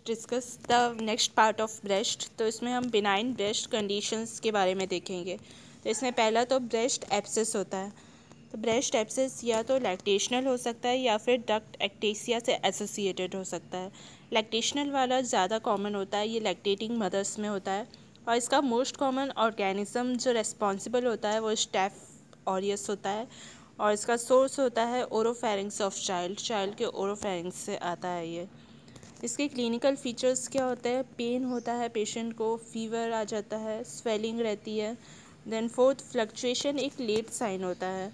Discuss the next part of breast. तो इसमें हम बिनाइन ब्रेस्ट कंडीशंस के बारे में देखेंगे। तो इसमें पहला तो ब्रेस्ट एब्सेस होता है। तो ब्रेस्ट एब्सेस या तो लैक्टेशनल हो सकता है या फिर डक्ट एक्टेसिया से एसोसिएटेड हो सकता है। लैक्टेशनल वाला ज़्यादा कॉमन होता है, ये लैक्टेटिंग मदर्स में होता है और इसका मोस्ट कॉमन ऑर्गेनिज्म जो रेस्पॉन्सिबल होता है वो स्टेफ ऑरियस होता है और इसका सोर्स होता है ओरोफेरिंक्स ऑफ चाइल्ड के ओरोफेरिंक्स से आता है ये। इसके क्लिनिकल फीचर्स क्या होते हैं? पेन होता है पेशेंट को, फीवर आ जाता है, स्वेलिंग रहती है। देन फोर्थ, फ्लक्चुएशन एक लेट साइन होता है।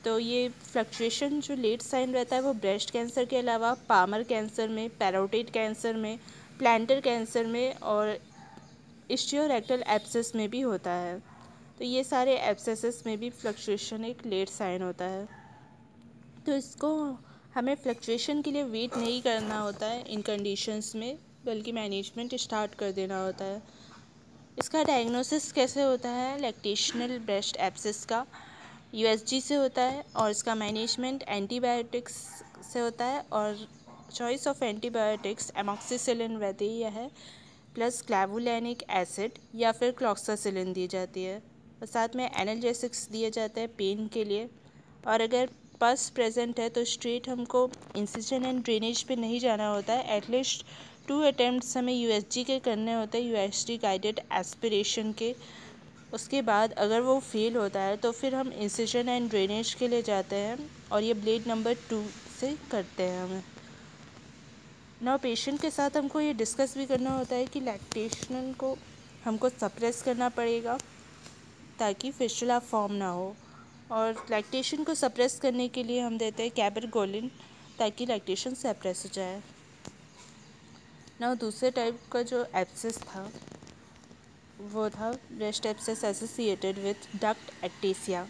तो ये फ्लक्चुएशन जो लेट साइन रहता है वो ब्रेस्ट कैंसर के अलावा पामर कैंसर में, पैरोटिड कैंसर में, प्लांटर कैंसर में और इस्टियोरेक्टल एब्सेस में भी होता है। तो ये सारे एब्सेसेस में भी फ्लक्चुएशन एक लेट साइन होता है। तो इसको हमें फ्लक्चुएशन के लिए वेट नहीं करना होता है इन कंडीशंस में, बल्कि मैनेजमेंट स्टार्ट कर देना होता है। इसका डायग्नोसिस कैसे होता है? लैक्टेशनल ब्रेस्ट एब्सेस का यूएसजी से होता है और इसका मैनेजमेंट एंटीबायोटिक्स से होता है और चॉइस ऑफ एंटीबायोटिक्स एमॉक्सिसिलिन रहती है प्लस क्लैवुलैनिक एसिड या फिर क्लॉक्सासिलिन दी जाती है और साथ में एनाल्जेसिक्स दिए जाते हैं पेन के लिए। और अगर पस प्रेजेंट है तो स्ट्रेट हमको इंसिजन एंड ड्रेनेज पे नहीं जाना होता है। एटलीस्ट 2 अटैम्प्ट्स हमें यूएसजी के करने होते हैं, यूएसजी गाइडेड एस्पिरेशन के। उसके बाद अगर वो फेल होता है तो फिर हम इंसिजन एंड ड्रेनेज के लिए जाते हैं और ये ब्लेड नंबर 2 से करते हैं हमें। ना पेशेंट के साथ हमको ये डिस्कस भी करना होता है कि लैक्टेशन को हमको सप्रेस करना पड़ेगा ताकि फिस्टुला फॉर्म ना हो, और लैक्टेशन को सप्रेस करने के लिए हम देते हैं कैबरगोलिन ताकि लैक्टेशन सप्रेस हो जाए ना। दूसरे टाइप का जो एब्सेस था वो था breast abscess associated with duct ectasia.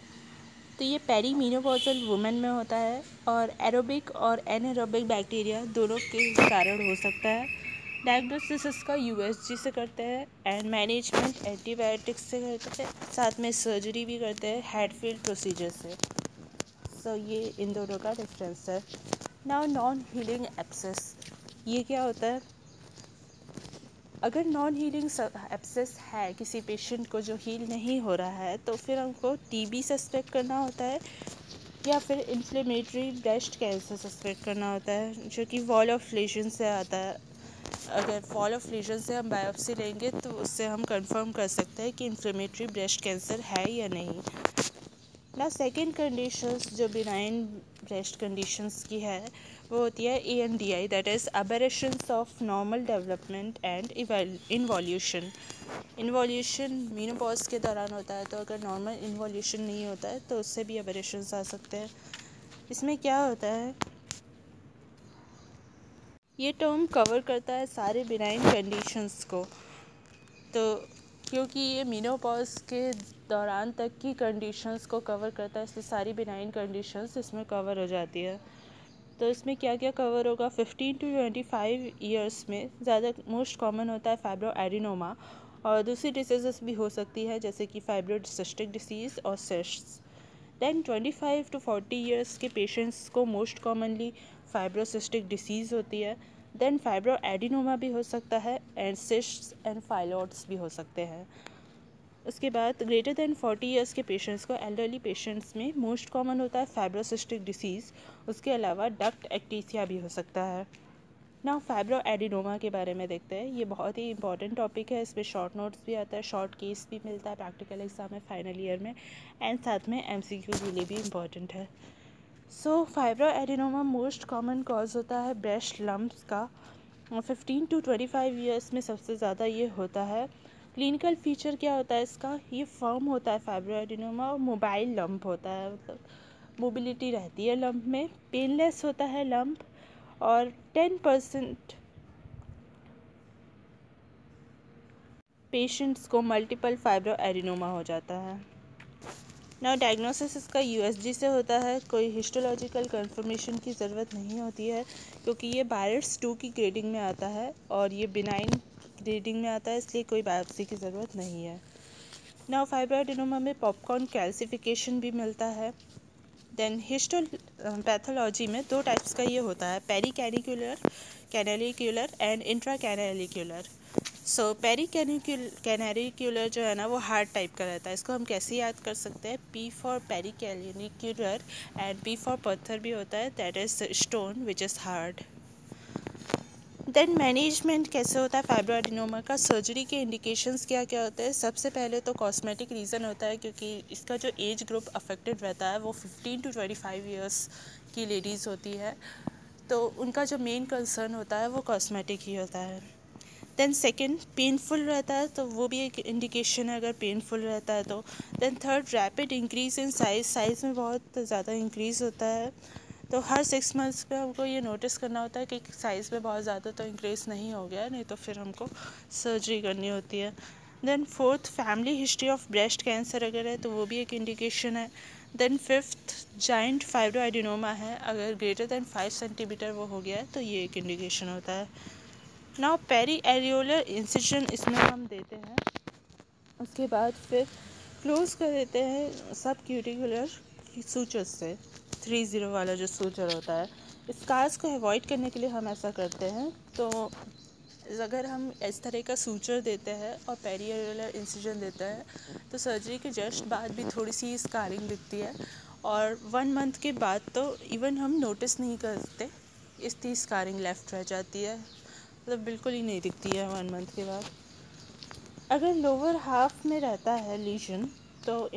तो ये पेरीमेनोपॉजल वुमेन में होता है और एरोबिक और एनएरोबिक बैक्टीरिया दोनों के कारण हो सकता है। डायग्नोसिस इसका यूएसजी से करते हैं एंड मैनेजमेंट एंटीबायोटिक्स से करते हैं, साथ में सर्जरी भी करते हैं हेडफील्ड प्रोसीजर से। सो ये इन दोनों का डिफरेंस है। नाउ नॉन हीलिंग एब्सेस, ये क्या होता है? अगर नॉन हीलिंग एब्सेस है किसी पेशेंट को जो हील नहीं हो रहा है तो फिर हमको टीबी सस्पेक्ट करना होता है या फिर इन्फ्लेमेटरी ब्रेस्ट कैंसर सस्पेक्ट करना होता है जो कि वॉल ऑफ लीजन से आता है। अगर वॉल ऑफ लीजन से हम बायोप्सी लेंगे तो उससे हम कंफर्म कर सकते हैं कि इन्फ्लेमेटरी ब्रेस्ट कैंसर है या नहीं ना। सेकेंड कंडीशंस जो बिनाइन ब्रेस्ट कंडीशंस की है वो होती है ANDI, that is aberrations of normal development and involution. Involution menopause के दौरान होता है, तो अगर नॉर्मल इन्वॉल्यूशन नहीं होता है तो उससे भी अबेरेशंस आ सकते हैं। इसमें क्या होता है, ये टर्म कवर करता है सारे बिनाइन कंडीशंस को। तो क्योंकि ये मीनोपॉज के दौरान तक की कंडीशंस को कवर करता है इसलिए सारी बिनाइन कंडीशंस इसमें कवर हो जाती है। तो इसमें क्या क्या कवर होगा? 15 to 25 ईयर्स में ज़्यादा मोस्ट कॉमन होता है फाइब्रो एडिनोमा और दूसरी डिसीज़ भी हो सकती है जैसे कि फाइब्रोसिस्टिक डिसीज़ और सिस्ट्स। देन 25 to 40 ईयर्स के पेशेंट्स को मोस्ट कॉमनली फाइब्रोसिस्टिक डिसीज़ होती है। देन फाइब्रो एडिनोमा भी हो सकता है एंड सिस्ट्स एंड फाइलॉइड्स भी हो सकते हैं। उसके बाद ग्रेटर देन 40 ईयर्स के पेशेंट्स को, एल्डरली पेशेंट्स में मोस्ट कॉमन होता है फाइब्रोसिस्टिक डिसीज़, उसके अलावा डक्ट एक्टेसिया भी हो सकता है। ना फाइब्रो एडिनोमा के बारे में देखते हैं। ये बहुत ही इंपॉर्टेंट टॉपिक है, इसमें शॉर्ट नोट्स भी आता है, शॉर्ट केस भी मिलता है प्रैक्टिकल एग्जाम में फाइनल ईयर में एंड साथ में MCQ के लिए भी इम्पॉर्टेंट है। So fibro adenoma most common cause होता है ब्रेस्ट लम्प्स का, 15 to 25 ईयर्स में सबसे ज़्यादा ये होता है। क्लिनिकल फीचर क्या होता है इसका? ये फर्म होता है फाइब्रो एडिनोमा और मोबाइल लंप होता है, मतलब मोबिलिटी रहती है लंप में, पेनलेस होता है लंप और 10% पेशेंट्स को मल्टीपल फाइब्रो एडिनोमा हो जाता है। ना डायग्नोसिस इसका USG से होता है, कोई हिस्टोलॉजिकल कंफर्मेशन की ज़रूरत नहीं होती है क्योंकि ये बायर्स 2 की ग्रेडिंग में आता है और ये बिनाइन ग्रेडिंग में आता है, इसलिए कोई बायोप्सी की ज़रूरत नहीं है। ना फाइब्रो एडिनोमा में पॉपकॉर्न कैल्सिफिकेशन भी मिलता है। देन हिस्टोपैथोलॉजी में 2 टाइप्स का ये होता है, पेरिकैनिकुलर कैनालिक्यूलर एंड इंट्रा कैनालिक्यूलर। सो पेरी कैनालिक्यूलर जो है ना वो हार्ड टाइप का रहता है। इसको हम कैसे याद कर सकते हैं? P for peri canalicular and P for पत्थर भी होता है, that is stone which is hard. Then management कैसे होता है फाइब्रोएडिनोमा का? सर्जरी के इंडिकेशंस क्या क्या होते हैं? सबसे पहले तो कॉस्मेटिक रीज़न होता है, क्योंकि इसका जो एज ग्रुप अफेक्टेड रहता है वो 15 to 25 ईयर्स की लेडीज़ होती है, तो उनका जो मेन कंसर्न होता है वो कॉस्मेटिक ही होता है। देन सेकंड, पेनफुल रहता है, तो वो भी एक इंडिकेशन है अगर पेनफुल रहता है तो। Then third, rapid increase in size में बहुत ज़्यादा इंक्रीज़ होता है, तो हर 6 मंथ्स पे हमको ये नोटिस करना होता है कि साइज़ में बहुत ज़्यादा तो इंक्रीज़ नहीं हो गया, नहीं तो फिर हमको सर्जरी करनी होती है। Then fourth, family history of breast cancer अगर है तो वो भी एक इंडिकेशन है। देन फिफ्थ, जाइंट फाइब्रोएडिनोमा है, अगर ग्रेटर देन 5 सेंटीमीटर वो हो गया है तो ये एक इंडिकेशन होता है। नाउ पेरी एरियोलर इंसिजन इसमें हम देते हैं, उसके बाद फिर क्लोज कर देते हैं सब क्यूटिकुलर सूचर से, 30 वाला जो सूचर होता है। स्कार्स को अवॉइड करने के लिए हम ऐसा करते हैं, तो अगर हम इस तरह का सूचर देते हैं और पेरियोलर इंसिजन देते हैं तो सर्जरी के जस्ट बाद भी थोड़ी सी स्कारिंग दिखती है, और 1 मंथ के बाद तो इवन हम नोटिस नहीं करते, इतनी स्कारिंग लेफ्ट रह जाती है, मतलब बिल्कुल ही नहीं दिखती है 1 मंथ के बाद। अगर लोअर हाफ में रहता है लीजन तो